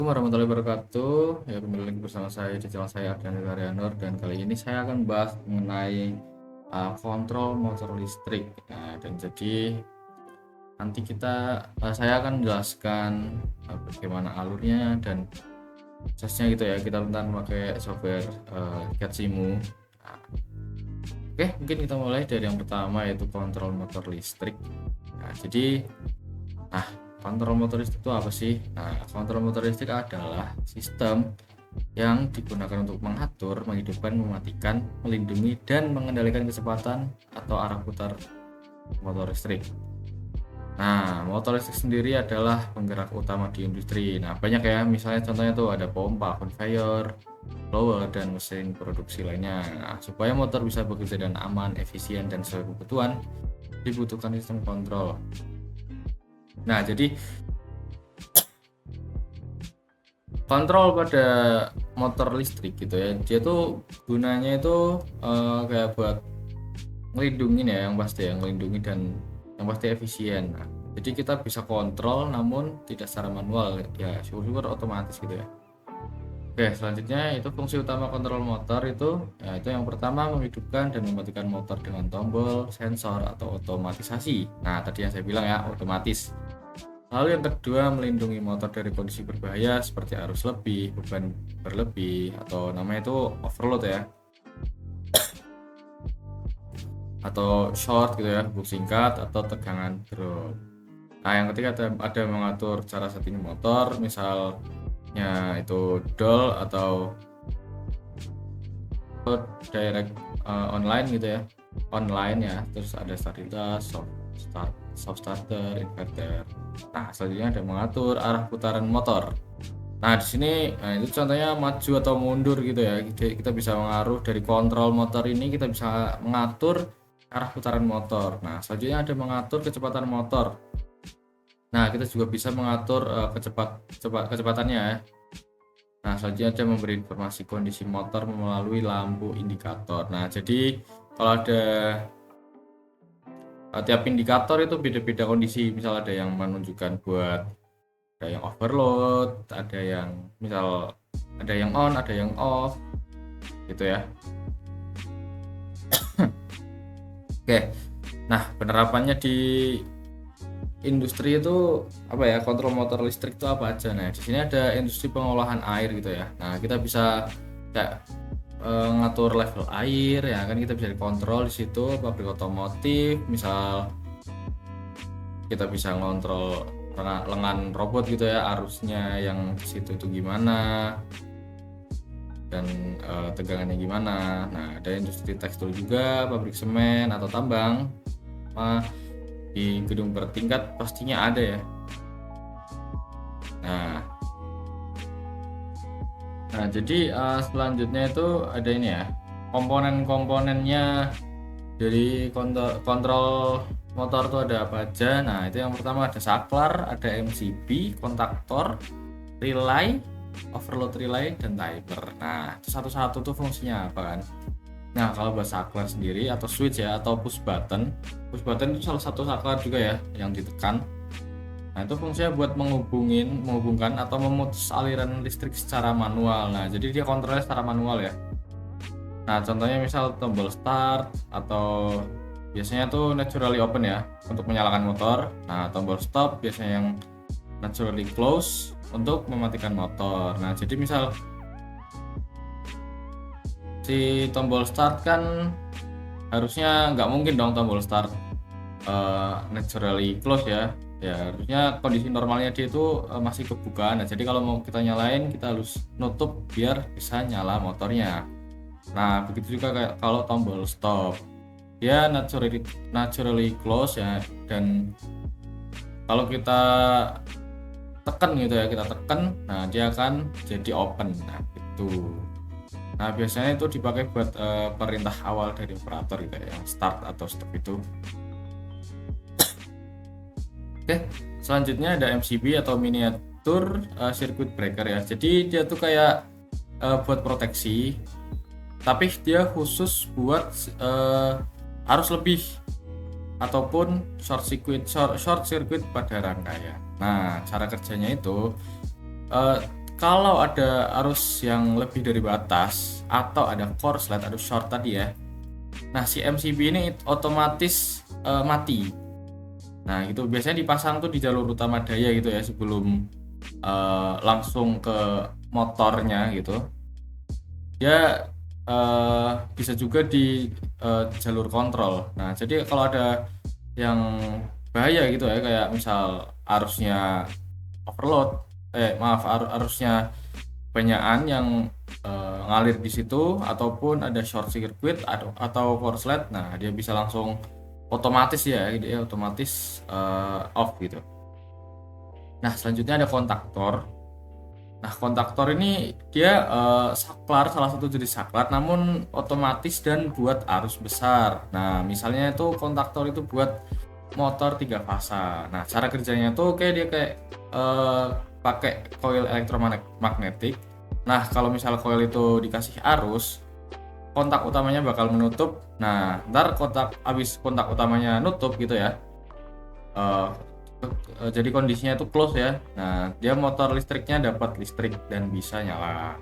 Assalamualaikum warahmatullahi wabarakatuh. Ya, kembali lagi bersama saya di channel saya Ardian Karyanur, dan kali ini saya akan bahas mengenai kontrol motor listrik. Nah, dan jadi nanti saya akan menjelaskan bagaimana alurnya dan prosesnya gitu ya. Kita tentang pakai software Catsimu. Nah, oke, mungkin kita mulai dari yang pertama, yaitu kontrol motor listrik. Nah, jadi Nah, kontrol motor listrik itu apa sih? Nah, kontrol motor listrik adalah sistem yang digunakan untuk mengatur, menghidupkan, mematikan, melindungi, dan mengendalikan kecepatan atau arah putar motor listrik. Nah, motor listrik sendiri adalah penggerak utama di industri. Nah, banyak ya, misalnya contohnya tuh ada pompa, conveyor, blower, dan mesin produksi lainnya. Nah, supaya motor bisa bekerja dengan aman, efisien, dan sesuai kebutuhan, dibutuhkan sistem kontrol. Nah, jadi kontrol pada motor listrik gitu ya, dia tuh gunanya itu kayak buat ngelindungin ya, yang pasti ya, ngelindungi dan yang pasti efisien. Nah, jadi kita bisa kontrol namun tidak secara manual ya, syukur-syukur otomatis gitu ya. Oke, selanjutnya itu fungsi utama kontrol motor itu ya, itu yang pertama menghidupkan dan mematikan motor dengan tombol, sensor, atau otomatisasi. Nah, tadi yang saya bilang ya, otomatis. Lalu yang kedua, melindungi motor dari kondisi berbahaya seperti arus lebih, beban berlebih, atau namanya itu overload ya, atau short gitu ya, untuk singkat, atau tegangan drop. Nah, yang ketiga ada mengatur cara setting motor, misalnya itu doll atau direct online gitu ya, online ya. Terus ada stabilitas, soft starter, inverter. Nah, selanjutnya ada mengatur arah putaran motor. Nah, di sini itu contohnya maju atau mundur gitu ya. Jadi kita bisa mengaruh dari kontrol motor ini, kita bisa mengatur arah putaran motor. Nah, selanjutnya ada mengatur kecepatan motor. Nah, kita juga bisa mengatur kecepatannya ya. Nah, selanjutnya ada memberi informasi kondisi motor melalui lampu indikator. Nah, jadi kalau ada tiap indikator itu beda-beda kondisi. Misal ada yang menunjukkan buat, ada yang overload, ada yang misal ada yang on, ada yang off gitu ya. Oke. Nah, penerapannya di industri itu apa ya, kontrol motor listrik itu apa aja. Nah, di sini ada industri pengolahan air gitu ya. Nah, kita bisa kayak ngatur level air ya kan, kita bisa dikontrol di situ. Pabrik otomotif misal kita bisa ngontrol lengan robot gitu ya, arusnya yang di situ itu gimana dan tegangannya gimana. Nah, ada industri tekstil juga, pabrik semen atau tambang. Di gedung bertingkat pastinya ada ya. Nah, jadi selanjutnya itu ada ini ya, komponen-komponennya dari kontrol motor tuh ada apa aja. Nah, itu yang pertama ada saklar, ada MCB, kontaktor, relay, overload relay, dan timer. Nah, itu satu-satu tuh fungsinya apa kan. Nah, kalau buat saklar sendiri atau switch ya, atau push button itu salah satu saklar juga ya yang ditekan. Nah, itu fungsinya buat menghubungkan atau memutus aliran listrik secara manual. Nah, jadi dia kontrolnya secara manual ya. Nah, contohnya misal tombol start, atau biasanya tuh naturally open ya untuk menyalakan motor. Nah, tombol stop biasanya yang naturally close untuk mematikan motor. Nah, jadi misal si tombol start kan harusnya nggak mungkin dong tombol start naturally close ya. Ya, harusnya kondisi normalnya dia itu masih kebuka. Nah, jadi kalau mau kita nyalain, kita harus nutup biar bisa nyala motornya. Nah, begitu juga kayak kalau tombol stop, dia naturally close ya, dan kalau kita tekan gitu ya, kita tekan, nah dia akan jadi open. Nah, gitu. Nah, biasanya itu dipakai buat perintah awal dari operator gitu ya, yang start atau stop itu. Oke, selanjutnya ada MCB atau miniatur circuit breaker ya. Jadi dia tuh kayak buat proteksi, tapi dia khusus buat arus lebih ataupun short circuit pada rangkaian. Nah, cara kerjanya itu kalau ada arus yang lebih dari batas atau ada korslet, arus short tadi ya. Nah, si MCB ini otomatis mati. Nah, itu biasanya dipasang tuh di jalur utama daya gitu ya, sebelum langsung ke motornya gitu. Dia bisa juga di jalur kontrol. Nah, jadi kalau ada yang bahaya gitu ya, kayak misal arusnya overload, arusnya banyakan yang ngalir di situ, ataupun ada short circuit atau korslet, nah dia bisa langsung otomatis ya, dia otomatis off gitu. Nah, selanjutnya ada kontaktor. Nah, kontaktor ini dia saklar, salah satu jenis saklar, namun otomatis dan buat arus besar. Nah, misalnya itu kontaktor itu buat motor 3 fasa. Nah, cara kerjanya tuh dia kayak pakai coil elektromagnetik. Nah, kalau misal coil itu dikasih arus, kontak utamanya bakal menutup. Nah, ntar abis kontak utamanya nutup gitu ya, jadi kondisinya itu close ya. Nah, dia motor listriknya dapat listrik dan bisa nyala.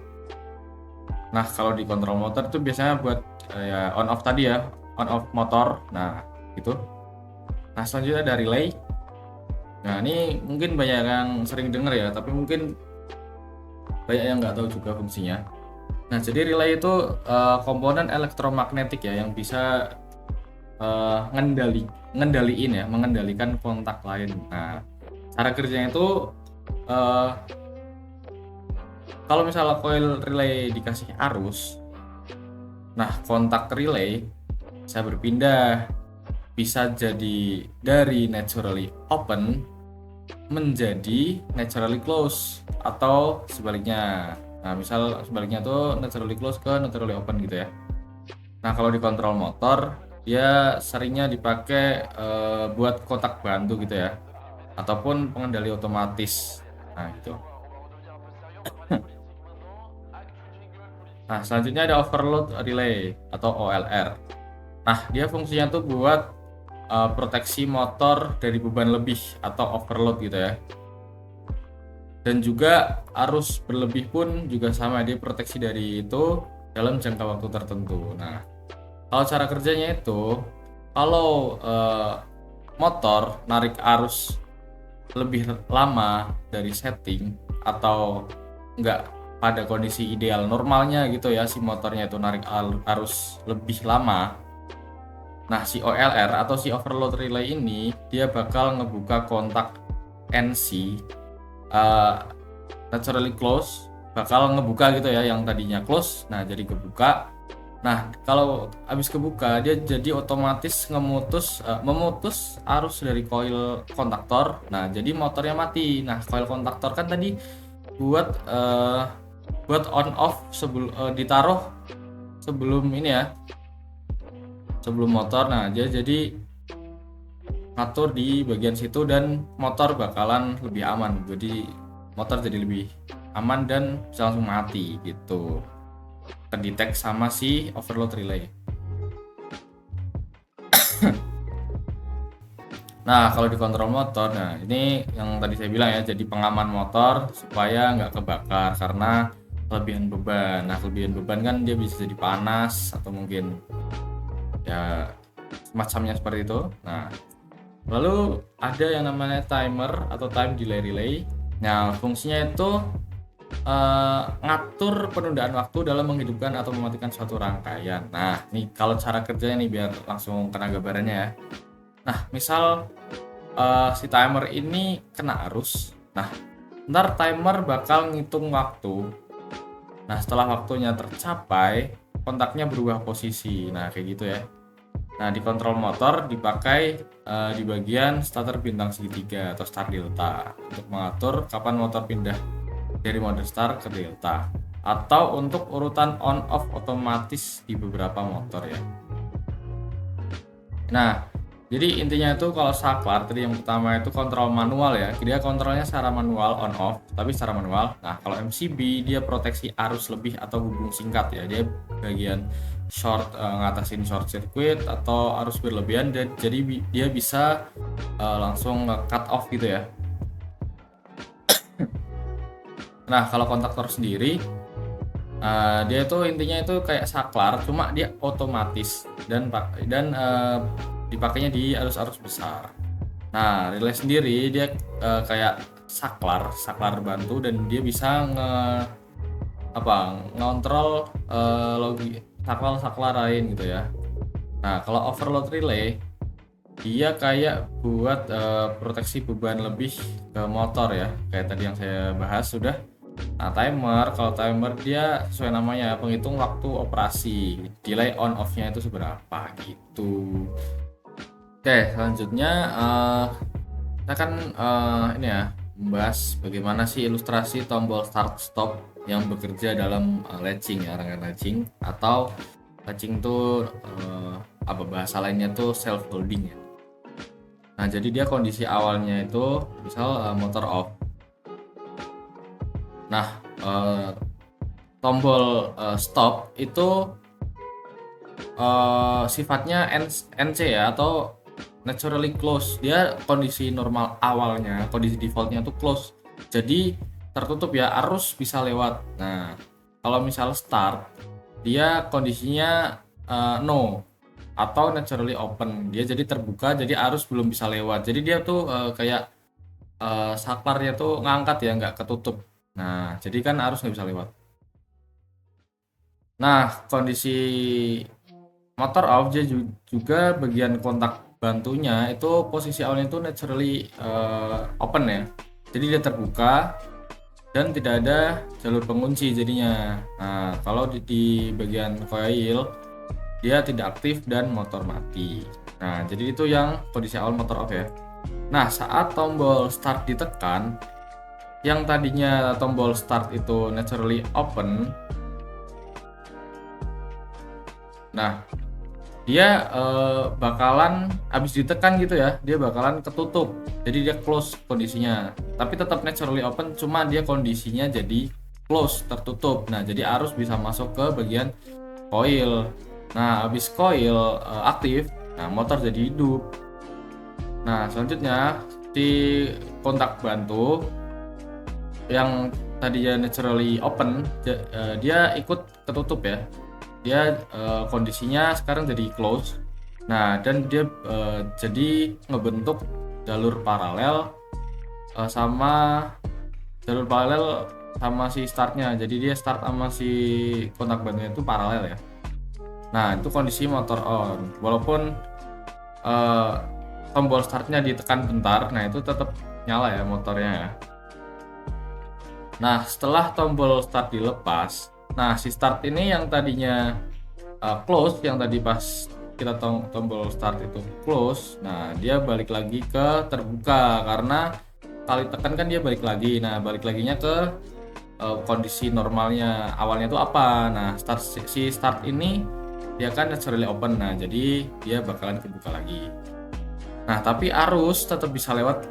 Nah, kalau di kontrol motor itu biasanya buat ya on off tadi ya, on off motor. Nah, gitu. Nah, selanjutnya ada relay. Nah, ini mungkin banyak yang sering dengar ya, tapi mungkin banyak yang nggak tahu juga fungsinya. Nah, jadi relay itu komponen elektromagnetik ya, yang bisa mengendalikan kontak lain. Nah, cara kerjanya itu kalau misalnya coil relay dikasih arus, nah kontak relay bisa berpindah, bisa jadi dari naturally open menjadi naturally close atau sebaliknya. Nah, misal sebaliknya tuh naturally close ke naturally open gitu ya. Nah, kalau di kontrol motor dia seringnya dipakai buat kotak bantu gitu ya, ataupun pengendali otomatis. Nah, gitu. Nah, selanjutnya ada overload relay atau OLR. Nah, dia fungsinya tuh buat proteksi motor dari beban lebih atau overload gitu ya. Dan juga arus berlebih pun juga sama, dia proteksi dari itu dalam jangka waktu tertentu. Nah, kalau cara kerjanya itu, kalau motor narik arus lebih lama dari setting atau enggak pada kondisi ideal normalnya gitu ya, si motornya itu narik arus lebih lama. Nah, si OLR atau si overload relay ini dia bakal ngebuka kontak NC naturally close, bakal ngebuka gitu ya, yang tadinya close nah jadi kebuka. Nah, kalau habis kebuka dia jadi otomatis memutus arus dari coil kontaktor. Nah, jadi motornya mati. Nah, coil kontaktor kan tadi buat on off ditaruh sebelum ini ya, sebelum motor. Nah, dia jadi ngatur di bagian situ dan motor bakalan lebih aman. Jadi motor jadi lebih aman dan bisa langsung mati gitu, terdetek sama si overload relay. Nah, kalau di kontrol motor, nah ini yang tadi saya bilang ya, jadi pengaman motor supaya nggak kebakar karena kelebihan beban. Nah, kelebihan beban kan dia bisa jadi panas atau mungkin ya semacamnya seperti itu. Nah, lalu ada yang namanya timer atau time delay relay. Nah, fungsinya itu ngatur penundaan waktu dalam menghidupkan atau mematikan suatu rangkaian. Nah, nih kalau cara kerjanya nih biar langsung kena gambarannya ya. Nah, misal si timer ini kena arus. Nah, ntar timer bakal ngitung waktu. Nah, setelah waktunya tercapai, kontaknya berubah posisi. Nah, kayak gitu ya. Nah, di kontrol motor dipakai di bagian starter bintang segitiga atau start delta untuk mengatur kapan motor pindah dari mode start ke delta, atau untuk urutan on off otomatis di beberapa motor ya. Nah, jadi intinya itu kalau saklar tadi yang pertama itu kontrol manual ya, dia kontrolnya secara manual on off tapi secara manual. Nah, kalau MCB dia proteksi arus lebih atau hubung singkat ya, dia bagian short ngatasin short circuit atau arus berlebihan, dan jadi dia bisa langsung cut off gitu ya. Nah, kalau kontaktor sendiri, dia itu intinya itu kayak saklar, cuma dia otomatis dan dipakainya di arus-arus besar. Nah, relay sendiri dia kayak saklar bantu, dan dia bisa ngontrol saklar lain gitu ya. Nah, kalau overload relay dia kayak buat proteksi beban lebih ke motor ya, kayak tadi yang saya bahas sudah. Nah, kalau timer dia sesuai namanya, penghitung waktu operasi, delay on off-nya itu seberapa gitu. Oke, selanjutnya kita kan ini ya, membahas bagaimana sih ilustrasi tombol start stop yang bekerja dalam latching ya, rangkaian latching, atau latching itu apa bahasa lainnya tuh self holding ya. Nah, jadi dia kondisi awalnya itu misal motor off. Nah, tombol stop itu sifatnya NC ya, atau naturally close. Dia kondisi normal awalnya, kondisi defaultnya tuh close, jadi tertutup ya, arus bisa lewat. Nah, kalau misal start, dia kondisinya no atau naturally open, dia jadi terbuka, jadi arus belum bisa lewat, jadi dia tuh kayak saklarnya tuh ngangkat ya, nggak ketutup. Nah, jadi kan arus nggak bisa lewat. Nah, kondisi motor off dia juga bagian kontak bantunya itu posisi awalnya itu naturally open ya, jadi dia terbuka dan tidak ada jalur pengunci jadinya. Nah, kalau di bagian coil dia tidak aktif dan motor mati. Nah, jadi itu yang kondisi awal motor off ya. Nah, saat tombol start ditekan, yang tadinya tombol start itu naturally open, nah dia bakalan habis ditekan gitu ya, dia bakalan ketutup, jadi dia close kondisinya, tapi tetap naturally open, cuma dia kondisinya jadi close, tertutup. Nah, jadi arus bisa masuk ke bagian coil. Nah, habis coil aktif, nah motor jadi hidup. Nah, selanjutnya di kontak bantu yang tadinya naturally open dia ikut ketutup ya, dia kondisinya sekarang jadi close. Nah, dan dia jadi ngebentuk jalur paralel sama si startnya, jadi dia start sama si kontak bantunya itu paralel ya. Nah, itu kondisi motor on, walaupun tombol startnya ditekan bentar, nah itu tetap nyala ya motornya ya. Nah, setelah tombol start dilepas, nah si start ini yang tadinya close, yang tadi pas kita tombol start itu close, nah dia balik lagi ke terbuka karena kali tekan kan dia balik lagi. Nah, balik laginya ke kondisi normalnya awalnya itu apa. Nah, si start ini dia kan naturally open, nah jadi dia bakalan kebuka lagi. Nah, tapi arus tetap bisa lewat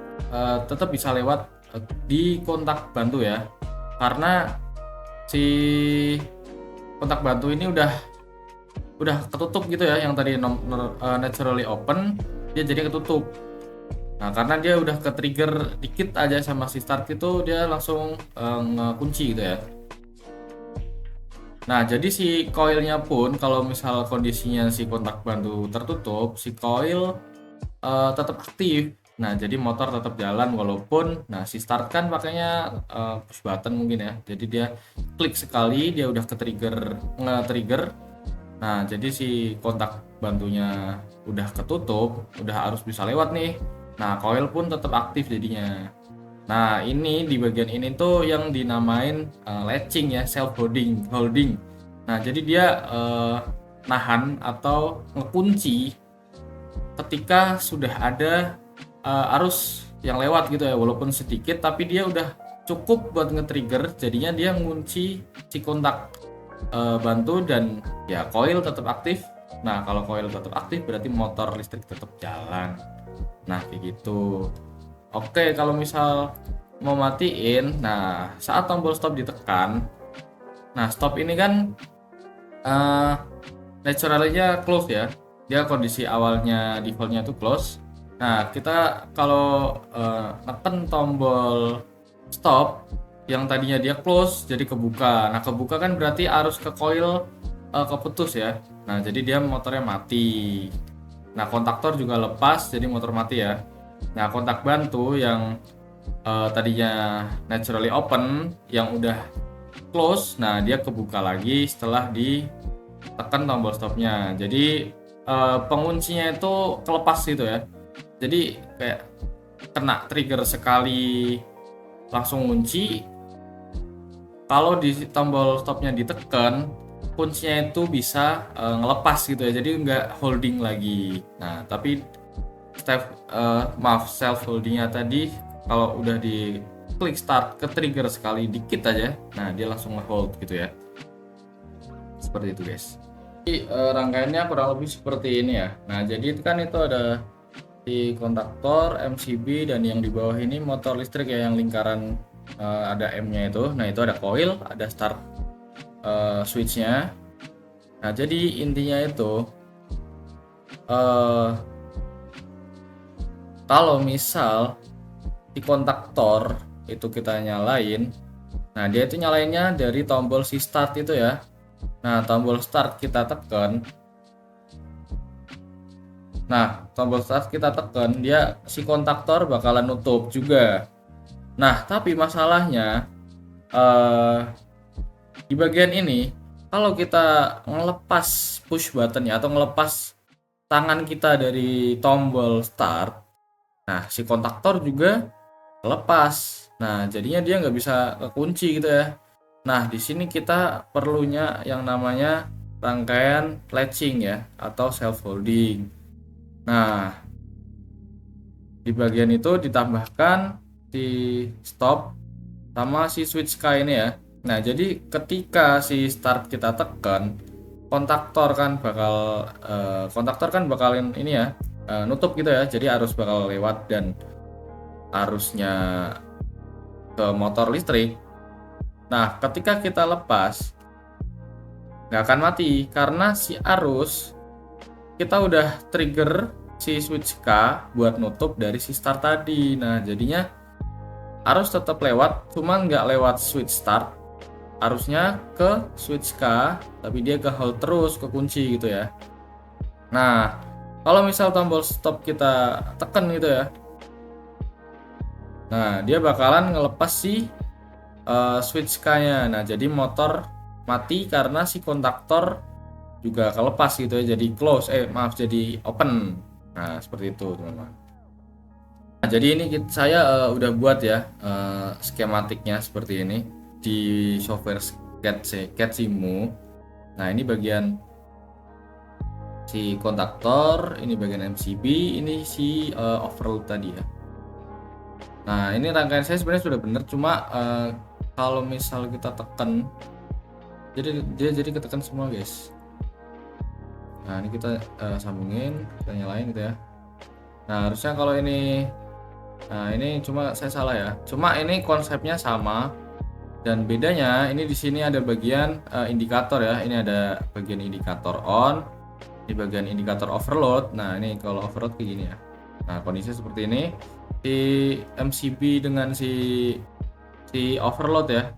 di kontak bantu ya, karena si kontak bantu ini udah ketutup gitu ya, yang tadi naturally open dia jadi ketutup. Nah, karena dia udah ke trigger dikit aja sama si start itu, dia langsung ngekunci gitu ya. Nah, jadi si coilnya pun kalau misal kondisinya si kontak bantu tertutup, si coil tetap aktif. Nah, jadi motor tetap jalan walaupun, nah si start kan pakainya push button mungkin ya. Jadi dia klik sekali dia udah nge-trigger. Nah, jadi si kontak bantunya udah ketutup, udah harus bisa lewat nih. Nah, coil pun tetap aktif jadinya. Nah, ini di bagian ini tuh yang dinamain latching ya, self holding. Nah, jadi dia nahan atau ngekunci ketika sudah ada arus yang lewat gitu ya, walaupun sedikit tapi dia udah cukup buat nge-trigger, jadinya dia ngunci si kontak bantu dan ya coil tetap aktif. Nah, kalau coil tetap aktif berarti motor listrik tetap jalan. Nah, kayak gitu. Oke, kalau misal mau matiin, nah saat tombol stop ditekan, nah stop ini kan naturalnya close ya, dia kondisi awalnya defaultnya itu close. Nah, kita kalau neken tombol stop, yang tadinya dia close jadi kebuka. Nah, kebuka kan berarti arus ke coil keputus ya. Nah, jadi dia motornya mati. Nah, kontaktor juga lepas jadi motor mati ya. Nah, kontak bantu yang tadinya naturally open yang udah close, nah dia kebuka lagi setelah ditekan tombol stopnya. Jadi penguncinya itu kelepas gitu ya. Jadi kayak kena trigger sekali langsung kunci. Kalau di tombol stopnya ditekan, kuncinya itu bisa ngelepas gitu ya. Jadi nggak holding lagi. Nah, tapi self holdingnya tadi kalau udah di klik start ke trigger sekali dikit aja, nah dia langsung nge-hold gitu ya. Seperti itu guys. Jadi rangkaiannya kurang lebih seperti ini ya. Nah, jadi kan itu ada di kontaktor, MCB, dan yang di bawah ini motor listrik ya, yang lingkaran ada M-nya itu. Nah, itu ada coil, ada start switch-nya. Nah, jadi intinya itu kalau misal di kontaktor itu kita nyalain, nah dia itu nyalainnya dari tombol si start itu ya. Nah, tombol start kita tekan. Nah, tombol start kita tekan, dia si kontaktor bakalan nutup juga. Nah, tapi masalahnya di bagian ini kalau kita ngelepas push button ya, atau ngelepas tangan kita dari tombol start, nah si kontaktor juga lepas. Nah, jadinya dia nggak bisa kekunci gitu ya. Nah, di sini kita perlunya yang namanya rangkaian latching ya, atau self holding. Nah, di bagian itu ditambahkan si stop sama si switch K ini ya. Nah, jadi ketika si start kita tekan, kontaktor kan bakalin ini ya, nutup gitu ya. Jadi arus bakal lewat dan arusnya ke motor listrik. Nah, ketika kita lepas nggak akan mati karena si arus kita udah trigger si switch K buat nutup dari si start tadi. Nah, jadinya arus tetap lewat, cuman nggak lewat switch start, arusnya ke switch K, tapi dia ke hold terus, ke kunci gitu ya. Nah, kalau misal tombol stop kita tekan gitu ya, nah dia bakalan ngelepas si switch K-nya. Nah, jadi motor mati karena si kontaktor juga kelepas gitu ya, jadi jadi open. Nah, seperti itu teman-teman. Nah, jadi ini saya udah buat ya skematiknya seperti ini di software CAD-Simu. Nah, ini bagian si kontaktor, ini bagian MCB, ini si overload tadi ya. Nah, ini rangkaian saya sebenarnya sudah benar, cuma kalau misal kita tekan, jadi ketekan semua guys. Nah, ini kita sambungin, kita nyalain gitu ya. Nah, harusnya kalau ini, nah ini cuma saya salah ya. Cuma ini konsepnya sama, dan bedanya ini di sini ada bagian indikator ya. Ini ada bagian indikator on, di bagian indikator overload. Nah, ini kalau overload kayak gini ya. Nah, kondisinya seperti ini. Di MCB dengan si overload ya.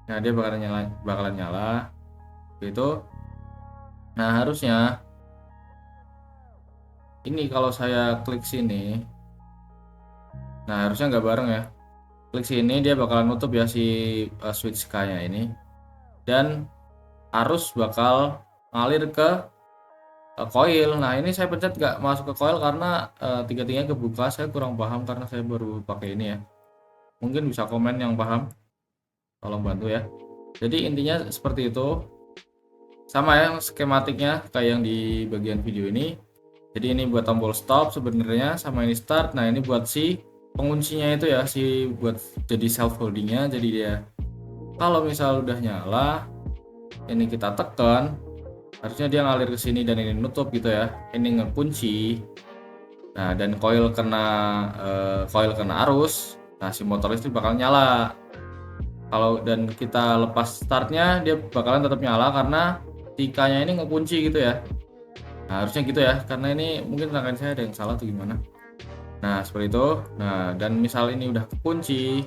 Nah, dia bakalan nyala gitu. Nah, harusnya ini kalau saya klik sini, nah harusnya nggak bareng ya. Klik sini dia bakalan nutup ya si switch K-nya ini, dan arus bakal ngalir ke coil. Nah, ini saya pencet nggak masuk ke coil karena tiga-tiganya kebuka. Saya kurang paham karena saya baru pakai ini ya. Mungkin bisa komen yang paham, tolong bantu ya. Jadi intinya seperti itu, sama ya skematiknya kayak yang di bagian video ini. Jadi ini buat tombol stop sebenarnya, sama ini start. Nah, ini buat si penguncinya itu ya, si buat jadi self holdingnya. Jadi dia kalau misal udah nyala, ini kita tekan, harusnya dia ngalir ke sini dan ini nutup gitu ya. Ini ngekunci. Nah, dan coil kena arus, nah si motor listrik bakal nyala. Kalau dan kita lepas startnya, dia bakalan tetap nyala karena tikanya ini ngekunci gitu ya. Nah, harusnya gitu ya, karena ini mungkin rangkaian saya ada yang salah atau gimana. Nah, seperti itu. Nah, dan misal ini udah kekunci,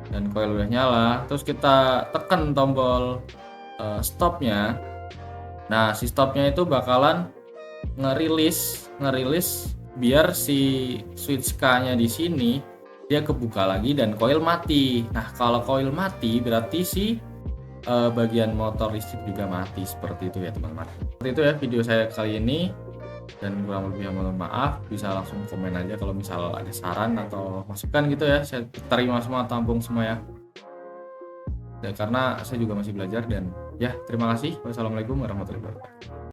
dan coil udah nyala, terus kita tekan tombol stopnya. Nah, si stopnya itu bakalan ngerilis biar si switch K-nya di sini dia kebuka lagi dan coil mati. Nah, kalau coil mati berarti si bagian motor listrik juga mati, seperti itu ya teman-teman. Seperti itu ya video saya kali ini, dan kurang lebih mohon maaf. Bisa langsung komen aja kalau misal ada saran atau masukan gitu ya, saya terima semua, tampung semua ya. Dan karena saya juga masih belajar, dan ya terima kasih. Wassalamualaikum warahmatullahi wabarakatuh.